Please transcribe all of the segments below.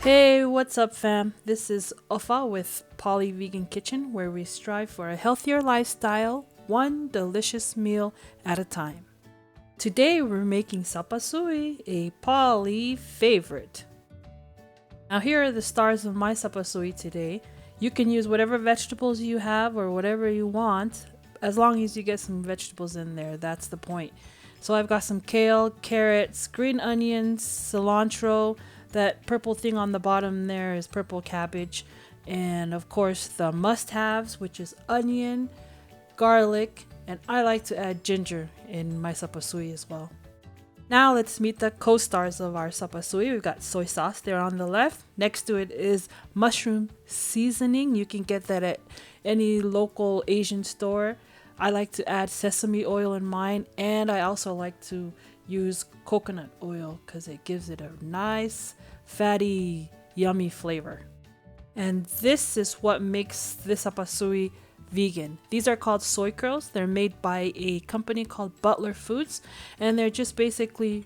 Hey, what's up, fam? This is Ofa with Polyvegan Kitchen, where we strive for a healthier lifestyle, one delicious meal at a time. Today, we're making sapasui, a Poly favorite. Now, here are the stars of my sapasui today. You can use whatever vegetables you have or whatever you want, as long as you get some vegetables in there. That's the point. So I've got some kale, carrots, green onions, cilantro. That purple thing on the bottom there is purple cabbage. And of course the must-haves, which is onion, garlic, and I like to add ginger in my sapasui as well. Now let's meet the co-stars of our sapasui. We've got soy sauce there on the left. Next to it is mushroom seasoning. You can get that at any local Asian store. I like to add sesame oil in mine, and I also like to use coconut oil because it gives it a nice, fatty, yummy flavor. And this is what makes this sapasui vegan. These are called soy curls. They're made by a company called Butler Foods, and they're just basically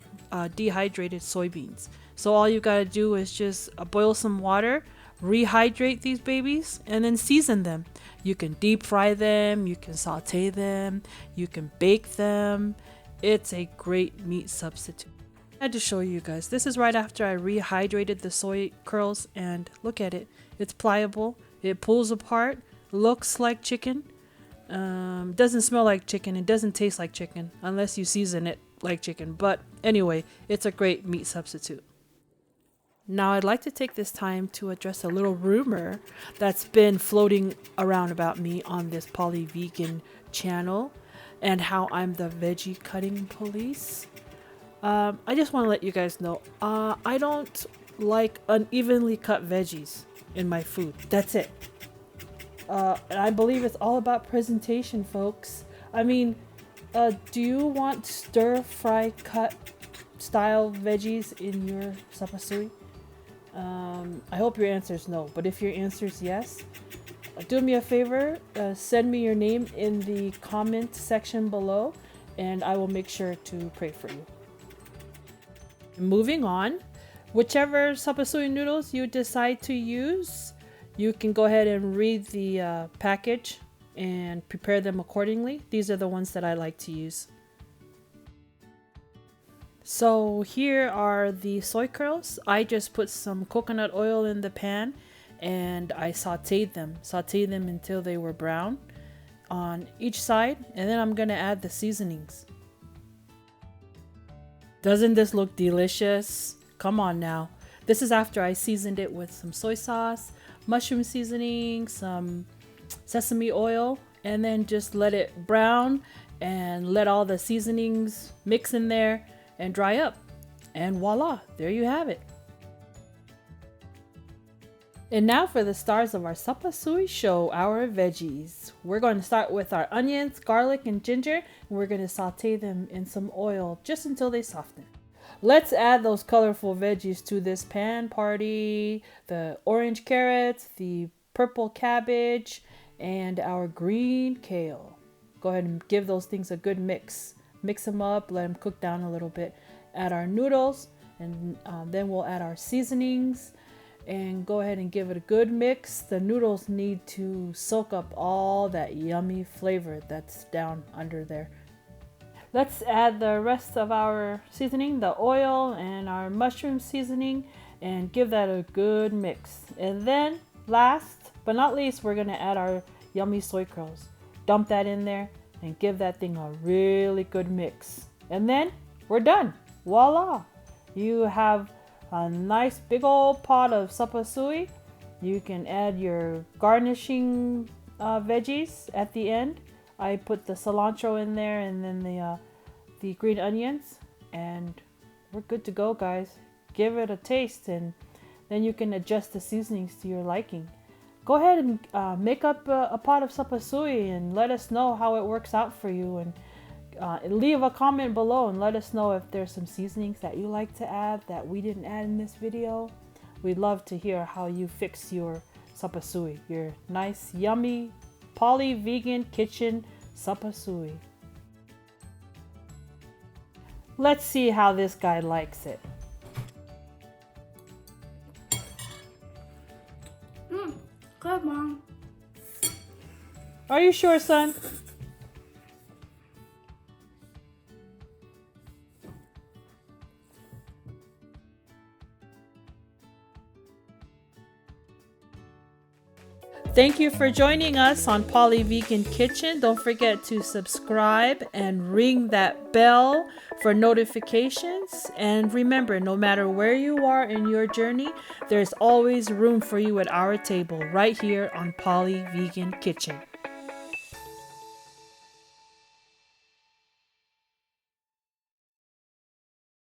dehydrated soybeans. So all you gotta do is just boil some water, rehydrate these babies, and then season them. You can deep fry them, you can saute them, you can bake them. It's a great meat substitute. I had to show you guys. This is right after I rehydrated the soy curls, and look at it. It's pliable, it pulls apart, looks like chicken, doesn't smell like chicken, it doesn't taste like chicken unless you season it like chicken. But anyway, it's a great meat substitute. Now I'd like to take this time to address a little rumor that's been floating around about me on this Polyvegan channel and how I'm the veggie cutting police. I just want to let you guys know, I don't like unevenly cut veggies in my food. That's it. And I believe it's all about presentation, folks. I mean, do you want stir-fry cut style veggies in your sapasui? I hope your answer is no, but if your answer is yes, do me a favor, send me your name in the comment section below, and I will make sure to pray for you. Moving on, whichever sapasui noodles you decide to use, you can go ahead and read the package and prepare them accordingly. These are the ones that I like to use. So here are the soy curls. I just put some coconut oil in the pan and I sauteed them until they were brown on each side, and then I'm gonna add the seasonings. Doesn't this look delicious? Come on now. This is after I seasoned it with some soy sauce, mushroom seasoning, some sesame oil, and then just let it brown and let all the seasonings mix in there and dry up. And voila, there you have it. And now for the stars of our sapasui show, our veggies. We're going to start with our onions, garlic, and ginger, and we're going to saute them in some oil just until they soften. Let's add those colorful veggies to this pan party. The orange carrots, the purple cabbage, and our green kale. Go ahead and give those things a good mix. Mix them up, let them cook down a little bit. Add our noodles, and then we'll add our seasonings. And go ahead and give it a good mix. The noodles need to soak up all that yummy flavor that's down under there. Let's add the rest of our seasoning, the oil and our mushroom seasoning, and give that a good mix. And then last but not least, we're gonna add our yummy soy curls. Dump that in there and give that thing a really good mix. And then we're done. Voila! You have a nice big old pot of sapasui. You can add your garnishing veggies at the end. I put the cilantro in there and then the green onions, and we're good to go, guys. Give it a taste, and then you can adjust the seasonings to your liking. Go ahead and make up a pot of sapasui and let us know how it works out for you, and leave a comment below and let us know if there's some seasonings that you like to add that we didn't add in this video. We'd love to hear how you fix your sapasui, your nice, yummy, Polyvegan kitchen sapasui. Let's see how this guy likes it. Are you sure, son? Thank you for joining us on Polyvegan Kitchen. Don't forget to subscribe and ring that bell for notifications. And remember, no matter where you are in your journey, there's always room for you at our table right here on Polyvegan Kitchen.